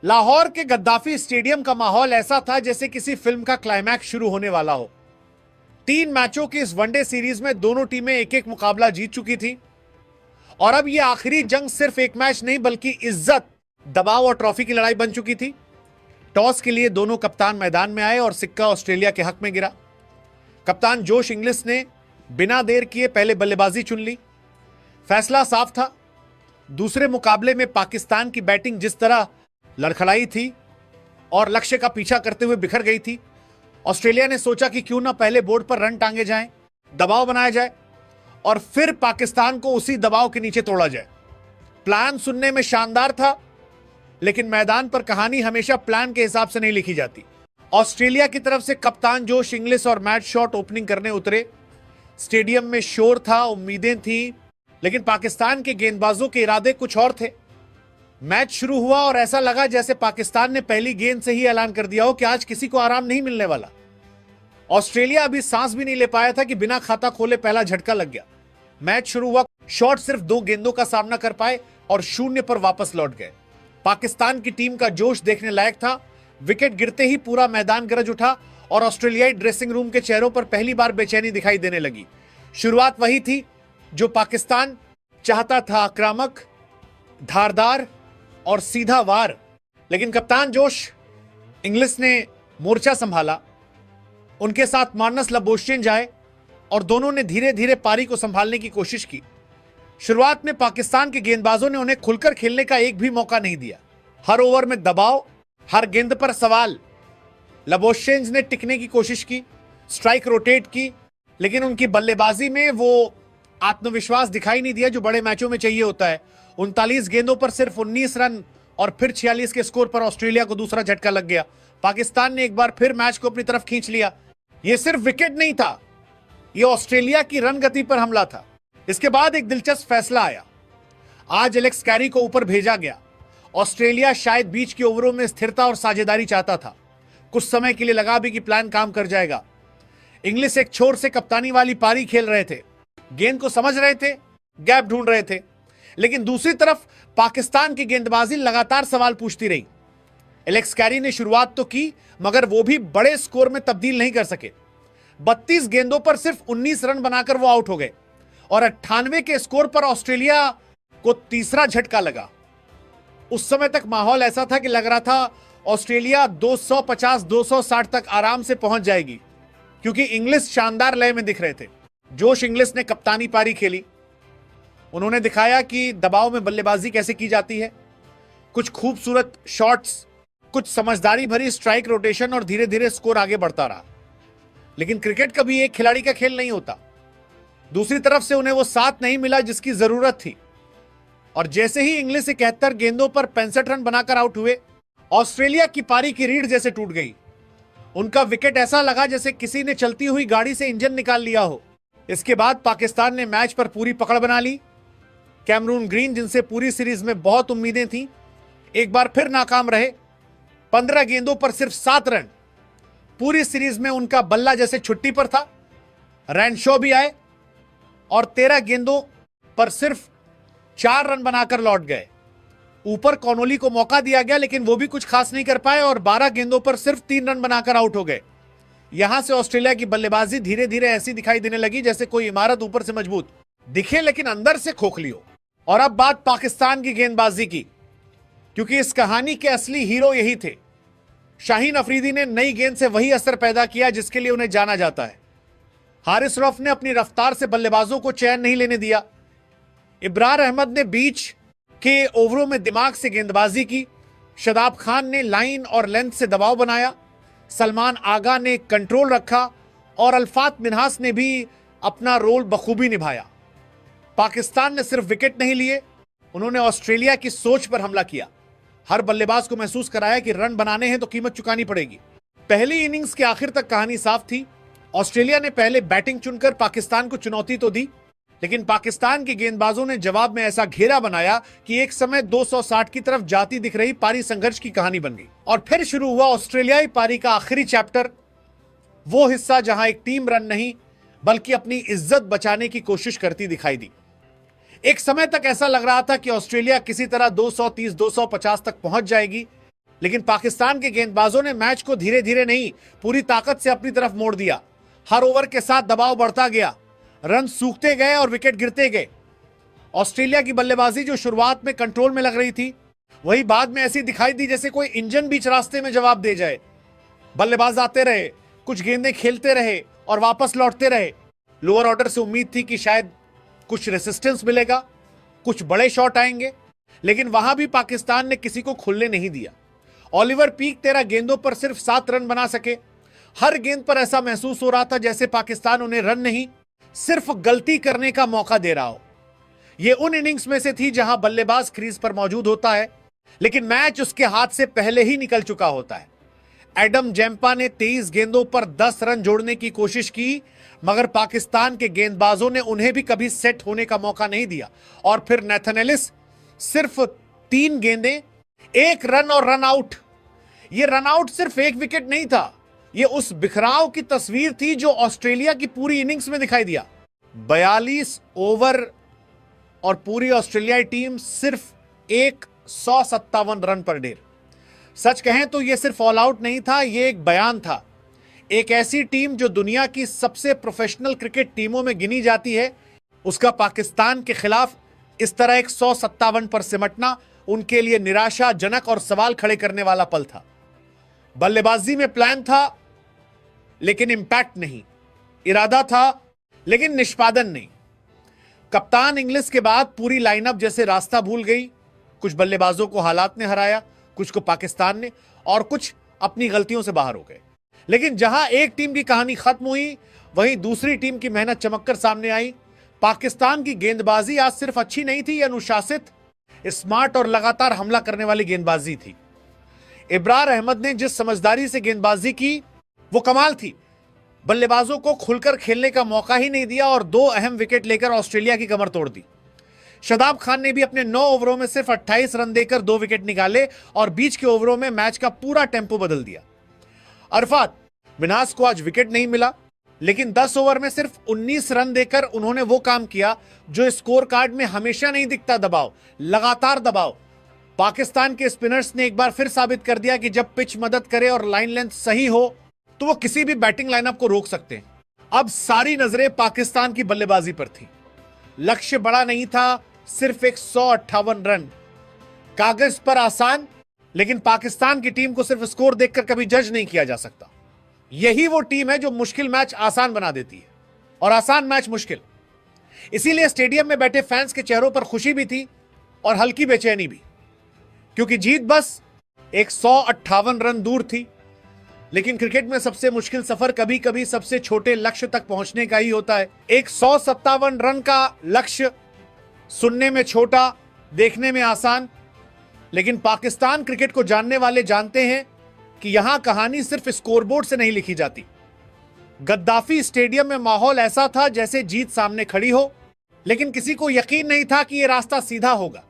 लाहौर के Gaddafi stadium का माहौल ऐसा था जैसे किसी फिल्म का क्लाइमैक्स शुरू होने वाला हो। 3 मैचों की इस वनडे सीरीज में दोनों टीमें एक एक मुकाबला जीत चुकी थी और अब यह आखिरी जंग सिर्फ एक मैच नहीं बल्कि इज्जत, दबाव और ट्रॉफी की लड़ाई बन चुकी थी। टॉस के लिए दोनों कप्तान मैदान में आए और सिक्का ऑस्ट्रेलिया के हक में गिरा। कप्तान जोश इंग्लिस ने बिना देर किए पहले बल्लेबाजी चुन ली। फैसला साफ था। दूसरे मुकाबले में पाकिस्तान की बैटिंग जिस तरह लड़खड़ाई थी और लक्ष्य का पीछा करते हुए बिखर गई थी, ऑस्ट्रेलिया ने सोचा कि क्यों ना पहले बोर्ड पर रन टांगे जाएं, दबाव बनाया जाए और फिर पाकिस्तान को उसी दबाव के नीचे तोड़ा जाए। प्लान सुनने में शानदार था, लेकिन मैदान पर कहानी हमेशा प्लान के हिसाब से नहीं लिखी जाती। ऑस्ट्रेलिया की तरफ से कप्तान जोश इंग्लिस और मैट शॉट ओपनिंग करने उतरे। स्टेडियम में शोर था, उम्मीदें थी, लेकिन पाकिस्तान के गेंदबाजों के इरादे कुछ और थे। मैच शुरू हुआ और ऐसा लगा जैसे पाकिस्तान ने पहली गेंद से ही ऐलान कर दिया हो कि आज किसी को आराम नहीं मिलने वाला। ऑस्ट्रेलिया अभी सांस भी नहीं ले पाया था कि बिना खाता खोले पहला झटका लग गया। मैच शुरू हुआ, शॉट सिर्फ 2 गेंदों का सामना कर पाए और 0 पर वापस लौट गए। पाकिस्तान की टीम का जोश देखने लायक था। विकेट गिरते ही पूरा मैदान गरज उठा और ऑस्ट्रेलियाई ड्रेसिंग रूम के चेहरों पर पहली बार बेचैनी दिखाई देने लगी। शुरुआत वही थी जो पाकिस्तान चाहता था, आक्रामक, धारदार और सीधा वार। लेकिन कप्तान जोश इंग्लिस ने मोर्चा संभाला। उनके साथ मार्नस लबोश्चेन आए और दोनों ने धीरे धीरे पारी को संभालने की कोशिश की। शुरुआत में पाकिस्तान के गेंदबाजों ने उन्हें खुलकर खेलने का एक भी मौका नहीं दिया। हर ओवर में दबाव, हर गेंद पर सवाल। लबोश्चेन ने टिकने की कोशिश की, स्ट्राइक रोटेट की, लेकिन उनकी बल्लेबाजी में वो आत्मविश्वास दिखाई नहीं दिया जो बड़े मैचों में चाहिए होता है। 39 गेंदों पर सिर्फ 19 रन और फिर 46 के स्कोर पर ऑस्ट्रेलिया को दूसरा झटका लग गया। पाकिस्तान ने एक बार फिर मैच को अपनी तरफ खींच लिया। यह सिर्फ विकेट नहीं था, यह ऑस्ट्रेलिया की रन गति पर हमला था। इसके बाद एक दिलचस्प फैसला आया। आज एलेक्स कैरी को ऊपर भेजा गया। ऑस्ट्रेलिया शायद बीच के ओवरों में स्थिरता और साझेदारी चाहता था। कुछ समय के लिए लगा भी कि प्लान काम कर जाएगा। इंग्लिस एक छोर से कप्तानी वाली पारी खेल रहे थे, गेंद को समझ रहे थे, गैप ढूंढ रहे थे, लेकिन दूसरी तरफ पाकिस्तान की गेंदबाजी लगातार सवाल पूछती रही। एलेक्स कैरी ने शुरुआत तो की, मगर वो भी बड़े स्कोर में तब्दील नहीं कर सके। 32 गेंदों पर सिर्फ 19 रन बनाकर वो आउट हो गए और 98 के स्कोर पर ऑस्ट्रेलिया को तीसरा झटका लगा। उस समय तक माहौल ऐसा था कि लग रहा था ऑस्ट्रेलिया 250-260 तक आराम से पहुंच जाएगी, क्योंकि इंग्लिस शानदार लय में दिख रहे थे। जोश इंग्लिस ने कप्तानी पारी खेली। उन्होंने दिखाया कि दबाव में बल्लेबाजी कैसे की जाती है। कुछ खूबसूरत शॉट्स, कुछ समझदारी भरी स्ट्राइक रोटेशन और धीरे धीरे स्कोर आगे बढ़ता रहा। लेकिन क्रिकेट कभी एक खिलाड़ी का खेल नहीं होता। दूसरी तरफ से उन्हें वो साथ नहीं मिला जिसकी जरूरत थी और जैसे ही इंग्लिस 71 गेंदों पर 65 रन बनाकर आउट हुए, ऑस्ट्रेलिया की पारी की रीढ़ जैसे टूट गई। उनका विकेट ऐसा लगा जैसे किसी ने चलती हुई गाड़ी से इंजन निकाल लिया हो। इसके बाद पाकिस्तान ने मैच पर पूरी पकड़ बना ली। कैमरून ग्रीन, जिनसे पूरी सीरीज में बहुत उम्मीदें थीं, एक बार फिर नाकाम रहे। 15 गेंदों पर सिर्फ 7 रन। पूरी सीरीज में उनका बल्ला जैसे छुट्टी पर था। रैनशॉ भी आए और 13 गेंदों पर सिर्फ 4 रन बनाकर लौट गए। ऊपर कॉनोली को मौका दिया गया, लेकिन वो भी कुछ खास नहीं कर पाए और 12 गेंदों पर सिर्फ 3 रन बनाकर आउट हो गए। यहां से ऑस्ट्रेलिया की बल्लेबाजी धीरे धीरे ऐसी दिखाई देने लगी जैसे कोई इमारत ऊपर से मजबूत दिखे लेकिन अंदर से खोखली हो। और अब बात पाकिस्तान की गेंदबाजी की, क्योंकि इस कहानी के असली हीरो यही थे। शाहीन अफरीदी ने नई गेंद से वही असर पैदा किया जिसके लिए उन्हें जाना जाता है। हारिस रऊफ ने अपनी रफ्तार से बल्लेबाजों को चैन नहीं लेने दिया। इब्रार अहमद ने बीच के ओवरों में दिमाग से गेंदबाजी की। शदाब खान ने लाइन और लेंथ से दबाव बनाया। सलमान आगा ने कंट्रोल रखा और अल्फात मिन्हास ने भी अपना रोल बखूबी निभाया। पाकिस्तान ने सिर्फ विकेट नहीं लिए, उन्होंने ऑस्ट्रेलिया की सोच पर हमला किया। हर बल्लेबाज को महसूस कराया कि रन बनाने हैं तो कीमत चुकानी पड़ेगी। पहली इनिंग्स के आखिर तक कहानी साफ थी। ऑस्ट्रेलिया ने पहले बैटिंग चुनकर पाकिस्तान को चुनौती तो दी, लेकिन पाकिस्तान के गेंदबाजों ने जवाब में ऐसा घेरा बनाया कि एक समय 260 की तरफ जाती दिख रही पारी संघर्ष की कहानी बन गई। और फिर शुरू हुआ ऑस्ट्रेलियाई पारी का आखिरी चैप्टर, वो हिस्सा जहां एक टीम रन नहीं बल्कि अपनी इज्जत बचाने की कोशिश करती दिखाई दी। एक समय तक ऐसा लग रहा था कि ऑस्ट्रेलिया किसी तरह 230-250 तक पहुंच जाएगी, लेकिन पाकिस्तान के गेंदबाजों ने मैच को धीरे धीरे नहीं, पूरी ताकत से अपनी तरफ मोड़ दिया। हर ओवर के साथ दबाव बढ़ता गया, रन सूखते गए और विकेट गिरते गए। ऑस्ट्रेलिया की बल्लेबाजी जो शुरुआत में कंट्रोल में लग रही थी, वही बाद में ऐसी दिखाई दी जैसे कोई इंजन बीच रास्ते में जवाब दे जाए। बल्लेबाज आते रहे, कुछ गेंदें खेलते रहे और वापस लौटते रहे। लोअर ऑर्डर से उम्मीद थी कि शायद कुछ रेसिस्टेंस मिलेगा, कुछ बड़े शॉट आएंगे, लेकिन वहां भी पाकिस्तान ने किसी को खुलने नहीं दिया। ऑलिवर पीक 13 गेंदों पर सिर्फ 7 रन बना सके। हर गेंद पर ऐसा महसूस हो रहा था जैसे पाकिस्तान उन्हें रन नहीं, सिर्फ गलती करने का मौका दे रहा हो। यह उन इनिंग्स में से थी जहां बल्लेबाज क्रीज पर मौजूद होता है, लेकिन मैच उसके हाथ से पहले ही निकल चुका होता है। एडम जैम्पा ने 23 गेंदों पर 10 रन जोड़ने की कोशिश की, मगर पाकिस्तान के गेंदबाजों ने उन्हें भी कभी सेट होने का मौका नहीं दिया। और फिर नेथन एलिस सिर्फ 3 गेंदें, 1 रन और रन आउट। यह रन आउट सिर्फ 1 विकेट नहीं था, यह उस बिखराव की तस्वीर थी जो ऑस्ट्रेलिया की पूरी इनिंग्स में दिखाई दिया। 42 ओवर और पूरी ऑस्ट्रेलियाई टीम सिर्फ 157 रन पर ढेर। सच कहें तो यह सिर्फ ऑल आउट नहीं था, यह एक बयान था। एक ऐसी टीम जो दुनिया की सबसे प्रोफेशनल क्रिकेट टीमों में गिनी जाती है, उसका पाकिस्तान के खिलाफ इस तरह 157 पर सिमटना उनके लिए निराशाजनक और सवाल खड़े करने वाला पल था। बल्लेबाजी में प्लान था लेकिन इंपैक्ट नहीं, इरादा था लेकिन निष्पादन नहीं। कप्तान इंग्लिश के बाद पूरी लाइनअप जैसे रास्ता भूल गई। कुछ बल्लेबाजों को हालात ने हराया, कुछ को पाकिस्तान ने, और कुछ अपनी गलतियों से बाहर हो गए। लेकिन जहां एक टीम की कहानी खत्म हुई, वहीं दूसरी टीम की मेहनत चमककर सामने आई। पाकिस्तान की गेंदबाजी आज सिर्फ अच्छी नहीं थी, यह अनुशासित, स्मार्ट और लगातार हमला करने वाली गेंदबाजी थी। इब्रार अहमद ने जिस समझदारी से गेंदबाजी की वो कमाल थी। बल्लेबाजों को खुलकर खेलने का मौका ही नहीं दिया और 2 अहम विकेट लेकर ऑस्ट्रेलिया की कमर तोड़ दी। शादाब खान ने भी अपने 9 ओवरों में सिर्फ 28 रन देकर 2 विकेट निकाले और बीच के ओवरों में मैच का पूरा टेम्पो बदल दिया। अरफात मिन्हास को आज विकेट नहीं मिला, लेकिन 10 ओवर में सिर्फ 19 रन देकर उन्होंने वो काम किया जो स्कोर कार्ड में हमेशा नहीं दिखता, दबाव, लगातार दबाव। पाकिस्तान के स्पिनर्स ने एक बार फिर साबित कर दिया कि जब पिच मदद करे और लाइन लेंथ सही हो तो वो किसी भी बैटिंग लाइनअप को रोक सकते हैं। अब सारी नजरें पाकिस्तान की बल्लेबाजी पर थी। लक्ष्य बड़ा नहीं था, सिर्फ 158 रन। कागज पर आसान, लेकिन पाकिस्तान की टीम को सिर्फ स्कोर देखकर कभी जज नहीं किया जा सकता। यही वो टीम है जो मुश्किल मैच आसान बना देती है और आसान मैच मुश्किल। इसीलिए स्टेडियम में बैठे फैंस के चेहरों पर खुशी भी थी और हल्की बेचैनी भी, क्योंकि जीत बस 158 रन दूर थी। लेकिन क्रिकेट में सबसे मुश्किल सफर कभी कभी सबसे छोटे लक्ष्य तक पहुंचने का ही होता है। 157 रन का लक्ष्य सुनने में छोटा, देखने में आसान, लेकिन पाकिस्तान क्रिकेट को जानने वाले जानते हैं कि यहां कहानी सिर्फ स्कोरबोर्ड से नहीं लिखी जाती। गद्दाफी स्टेडियम में माहौल ऐसा था जैसे जीत सामने खड़ी हो, लेकिन किसी को यकीन नहीं था कि यह रास्ता सीधा होगा।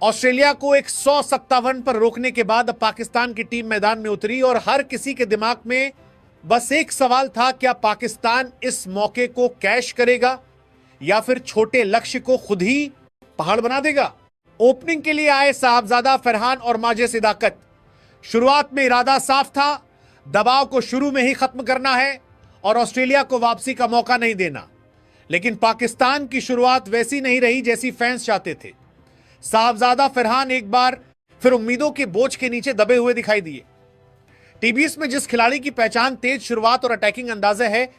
ऑस्ट्रेलिया को 157 पर रोकने के बाद अब पाकिस्तान की टीम मैदान में उतरी और हर किसी के दिमाग में बस एक सवाल था, क्या पाकिस्तान इस मौके को कैश करेगा या फिर छोटे लक्ष्य को खुद ही पहाड़ बना देगा। ओपनिंग के लिए आए साहबजादा फरहान और माजे सिदाकत। शुरुआत में इरादा साफ था, दबाव को शुरू में ही खत्म करना है और ऑस्ट्रेलिया को वापसी का मौका नहीं देना। लेकिन पाकिस्तान की शुरुआत वैसी नहीं रही जैसी फैंस चाहते थे। साहबजादा फरहान एक बार फिर उम्मीदों के बोझ के नीचे दबे हुए दिखाई दिए। टीबीएस में जिस खिलाड़ी की पहचान तेज शुरुआत और अटैकिंग अंदाजे है,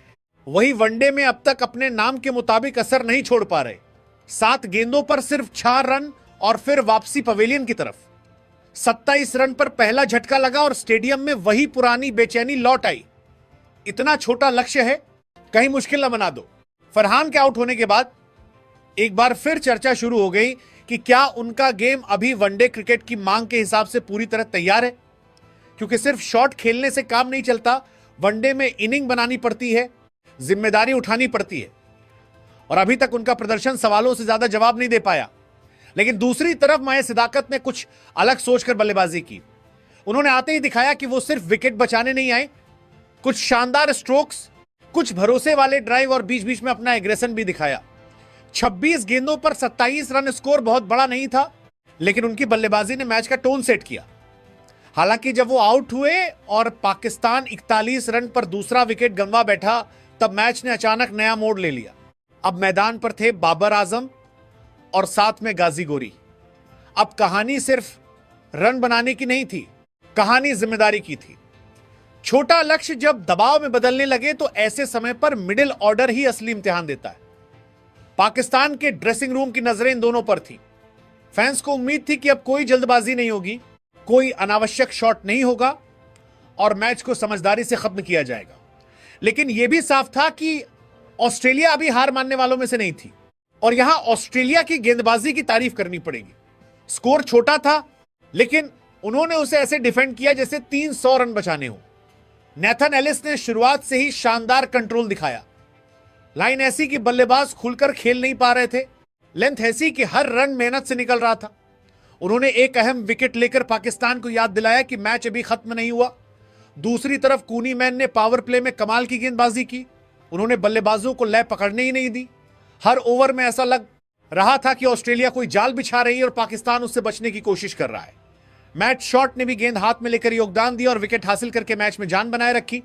वही वनडे में अब तक अपने नाम के मुताबिक असर नहीं छोड़ पा रहे। 7 गेंदों पर सिर्फ 4 रन और फिर वापसी पवेलियन की तरफ। 27 रन पर पहला झटका लगा और स्टेडियम में वही पुरानी बेचैनी लौट आई। इतना छोटा लक्ष्य है, कहीं मुश्किल न बना दो। फरहान के आउट होने के बाद एक बार फिर चर्चा शुरू हो गई कि क्या उनका गेम अभी वनडे क्रिकेट की मांग के हिसाब से पूरी तरह तैयार है, क्योंकि सिर्फ शॉट खेलने से काम नहीं चलता। वनडे में इनिंग बनानी पड़ती है, जिम्मेदारी उठानी पड़ती है, और अभी तक उनका प्रदर्शन सवालों से ज्यादा जवाब नहीं दे पाया। लेकिन दूसरी तरफ माए सिदाकत ने कुछ अलग सोचकर बल्लेबाजी की। उन्होंने आते ही दिखाया कि वो सिर्फ विकेट बचाने नहीं आए, कुछ शानदार स्ट्रोक्स, कुछ भरोसे वाले ड्राइव और बीच बीच में अपना एग्रेशन भी दिखाया। 26 गेंदों पर 27 रन स्कोर बहुत बड़ा नहीं था, लेकिन उनकी बल्लेबाजी ने मैच का टोन सेट किया। हालांकि जब वो आउट हुए और पाकिस्तान 41 रन पर दूसरा विकेट गंवा बैठा, तब मैच ने अचानक नया मोड़ ले लिया। अब मैदान पर थे बाबर आजम और साथ में गाजी गोरी। अब कहानी सिर्फ रन बनाने की नहीं थी, कहानी जिम्मेदारी की थी। छोटा लक्ष्य जब दबाव में बदलने लगे तो ऐसे समय पर मिडिल ऑर्डर ही असली इम्तिहान देता है। पाकिस्तान के ड्रेसिंग रूम की नजरें इन दोनों पर थी। फैंस को उम्मीद थी कि अब कोई जल्दबाजी नहीं होगी, कोई अनावश्यक शॉट नहीं होगा और मैच को समझदारी से खत्म किया जाएगा। लेकिन यह भी साफ था कि ऑस्ट्रेलिया अभी हार मानने वालों में से नहीं थी और यहां ऑस्ट्रेलिया की गेंदबाजी की तारीफ करनी पड़ेगी। स्कोर छोटा था, लेकिन उन्होंने उसे ऐसे डिफेंड किया जैसे 300 रन बचाने हो। नेथन एलिस ने शुरुआत से ही शानदार कंट्रोल दिखाया। लाइन ऐसी कि बल्लेबाज खुलकर खेल नहीं पा रहे थे, लेंथ ऐसी कि हर रन मेहनत से निकल रहा था। उन्होंने एक अहम विकेट लेकर पाकिस्तान को याद दिलाया कि मैच अभी खत्म नहीं हुआ। दूसरी तरफ कूनी मैन ने पावर प्ले में कमाल की गेंदबाजी की। उन्होंने बल्लेबाजों को लय पकड़ने ही नहीं दी। हर ओवर में ऐसा लग रहा था कि ऑस्ट्रेलिया कोई जाल बिछा रही है और पाकिस्तान उससे बचने की कोशिश कर रहा है। मैट शॉट ने भी गेंद हाथ में लेकर योगदान दिया और विकेट हासिल करके मैच में जान बनाए रखी।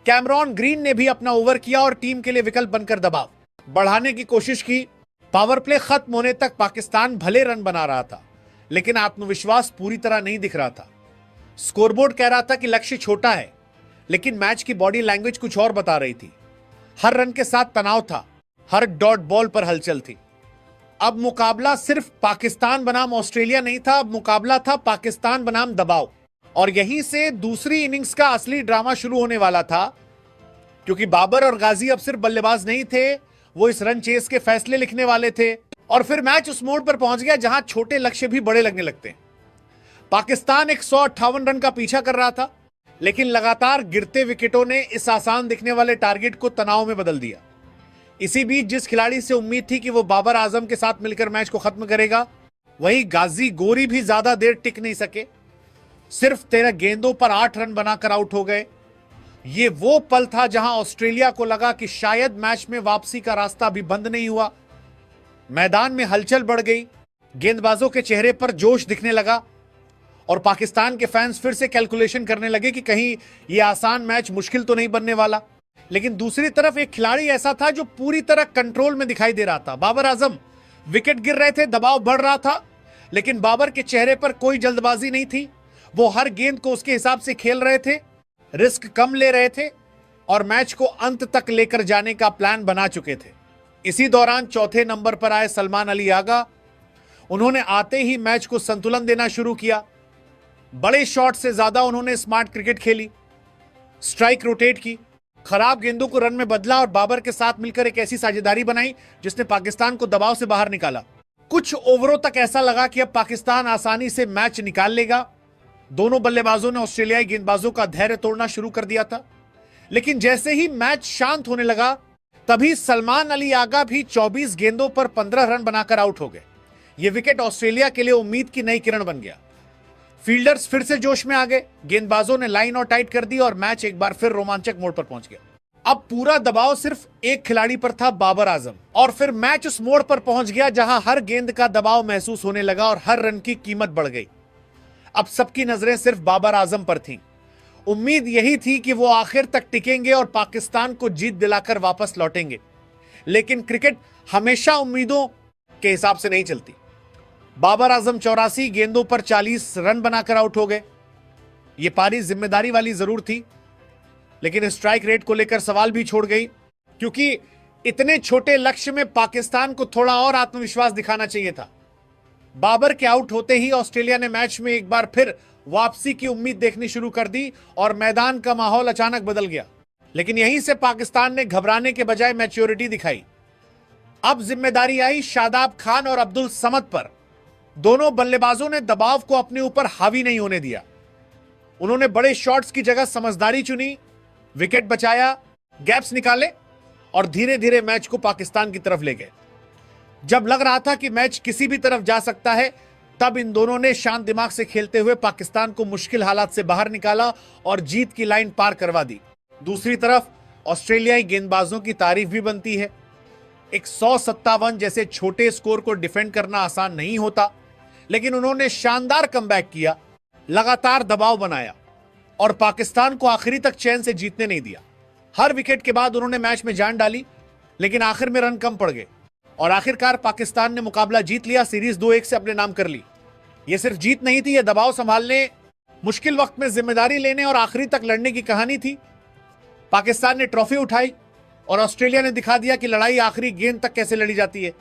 कैमरॉन ग्रीन ने भी अपना ओवर किया और टीम के लिए विकल्प बनकर दबाव बढ़ाने की कोशिश की। पावर प्ले खत्म होने तक पाकिस्तान भले रन बना रहा था, लेकिन आत्मविश्वास पूरी तरह नहीं दिख रहा था। स्कोरबोर्ड कह रहा था कि लक्ष्य छोटा है, लेकिन मैच की बॉडी लैंग्वेज कुछ और बता रही थी। हर रन के साथ तनाव था, हर डॉट बॉल पर हलचल थी। अब मुकाबला सिर्फ पाकिस्तान बनाम ऑस्ट्रेलिया नहीं था, अब मुकाबला था पाकिस्तान बनाम दबाव। और यहीं से दूसरी इनिंग्स का असली ड्रामा शुरू होने वाला था, क्योंकि बाबर और गाजी अब सिर्फ बल्लेबाज नहीं थे, वो इस रन चेस के फैसले लिखने वाले थे। और फिर मैच उस मोड़ पर पहुंच गया जहां छोटे लक्ष्य भी बड़े लगने लगते हैं। पाकिस्तान 158 रन का पीछा कर रहा था, लेकिन लगातार गिरते विकेटों ने इस आसान दिखने वाले टारगेट को तनाव में बदल दिया। इसी बीच जिस खिलाड़ी से उम्मीद थी कि वो बाबर आजम के साथ मिलकर मैच को खत्म करेगा, वही गाजी गोरी भी ज्यादा देर टिक नहीं सके। सिर्फ 13 गेंदों पर 8 रन बनाकर आउट हो गए। ये वो पल था जहां ऑस्ट्रेलिया को लगा कि शायद मैच में वापसी का रास्ता अभी बंद नहीं हुआ। मैदान में हलचल बढ़ गई, गेंदबाजों के चेहरे पर जोश दिखने लगा और पाकिस्तान के फैंस फिर से कैलकुलेशन करने लगे कि कहीं यह आसान मैच मुश्किल तो नहीं बनने वाला। लेकिन दूसरी तरफ एक खिलाड़ी ऐसा था जो पूरी तरह कंट्रोल में दिखाई दे रहा था, बाबर आजम। विकेट गिर रहे थे, दबाव बढ़ रहा था, लेकिन बाबर के चेहरे पर कोई जल्दबाजी नहीं थी। वो हर गेंद को उसके हिसाब से खेल रहे थे, रिस्क कम ले रहे थे और मैच को अंत तक लेकर जाने का प्लान बना चुके थे। इसी दौरान चौथे नंबर पर आए सलमान अली आगा। उन्होंने आते ही मैच को संतुलन देना शुरू किया। बड़े शॉट से ज्यादा उन्होंने स्मार्ट क्रिकेट खेली, स्ट्राइक रोटेट की, खराब गेंदों को रन में बदला और बाबर के साथ मिलकर एक ऐसी साझेदारी बनाई जिसने पाकिस्तान को दबाव से बाहर निकाला। कुछ ओवरों तक ऐसा लगा कि अब पाकिस्तान आसानी से मैच निकाल लेगा। दोनों बल्लेबाजों ने ऑस्ट्रेलियाई गेंदबाजों का धैर्य तोड़ना शुरू कर दिया था। लेकिन जैसे ही मैच शांत होने लगा, तभी सलमान अली आगा भी 24 गेंदों पर 15 रन बनाकर आउट हो गए। यह विकेट ऑस्ट्रेलिया के लिए उम्मीद की नई किरण बन गया। फील्डर्स फिर से जोश में आ गए, गेंदबाजों ने लाइन और टाइट कर दी और मैच एक बार फिर रोमांचक मोड़ पर पहुंच गया। अब पूरा दबाव सिर्फ एक खिलाड़ी पर था, बाबर आजम। और फिर मैच उस मोड़ पर पहुंच गया जहां हर गेंद का दबाव महसूस होने लगा और हर रन की कीमत बढ़ गई। अब सबकी नजरें सिर्फ बाबर आजम पर थीं। उम्मीद यही थी कि वो आखिर तक टिकेंगे और पाकिस्तान को जीत दिलाकर वापस लौटेंगे। लेकिन क्रिकेट हमेशा उम्मीदों के हिसाब से नहीं चलती। बाबर आजम 84 गेंदों पर 40 रन बनाकर आउट हो गए। यह पारी जिम्मेदारी वाली जरूर थी, लेकिन स्ट्राइक रेट को लेकर सवाल भी छोड़ गई, क्योंकि इतने छोटे लक्ष्य में पाकिस्तान को थोड़ा और आत्मविश्वास दिखाना चाहिए था। बाबर के आउट होते ही ऑस्ट्रेलिया ने मैच में एक बार फिर वापसी की उम्मीद देखनी शुरू कर दी और मैदान का माहौल अचानक बदल गया। लेकिन यहीं से पाकिस्तान ने घबराने के बजाय मैच्योरिटी दिखाई। अब जिम्मेदारी आई शादाब खान और अब्दुल समद पर। दोनों बल्लेबाजों ने दबाव को अपने ऊपर हावी नहीं होने दिया। उन्होंने बड़े शॉट्स की जगह समझदारी चुनी, विकेट बचाया, गैप्स निकाले और धीरे धीरे मैच को पाकिस्तान की तरफ ले गए। जब लग रहा था कि मैच किसी भी तरफ जा सकता है, तब इन दोनों ने शांत दिमाग से खेलते हुए पाकिस्तान को मुश्किल हालात से बाहर निकाला और जीत की लाइन पार करवा दी। दूसरी तरफ ऑस्ट्रेलियाई गेंदबाजों की तारीफ भी बनती है। 157 जैसे छोटे स्कोर को डिफेंड करना आसान नहीं होता, लेकिन उन्होंने शानदार कमबैक किया। लगातार दबाव बनाया और पाकिस्तान को आखिरी तक चैन से जीतने नहीं दिया। हर विकेट के बाद उन्होंने मैच में जान डाली, लेकिन आखिर में रन कम पड़ गए और आखिरकार पाकिस्तान ने मुकाबला जीत लिया, सीरीज 2-1 से अपने नाम कर ली। यह सिर्फ जीत नहीं थी, यह दबाव संभालने, मुश्किल वक्त में जिम्मेदारी लेने और आखिरी तक लड़ने की कहानी थी। पाकिस्तान ने ट्रॉफी उठाई और ऑस्ट्रेलिया ने दिखा दिया कि लड़ाई आखिरी गेंद तक कैसे लड़ी जाती है।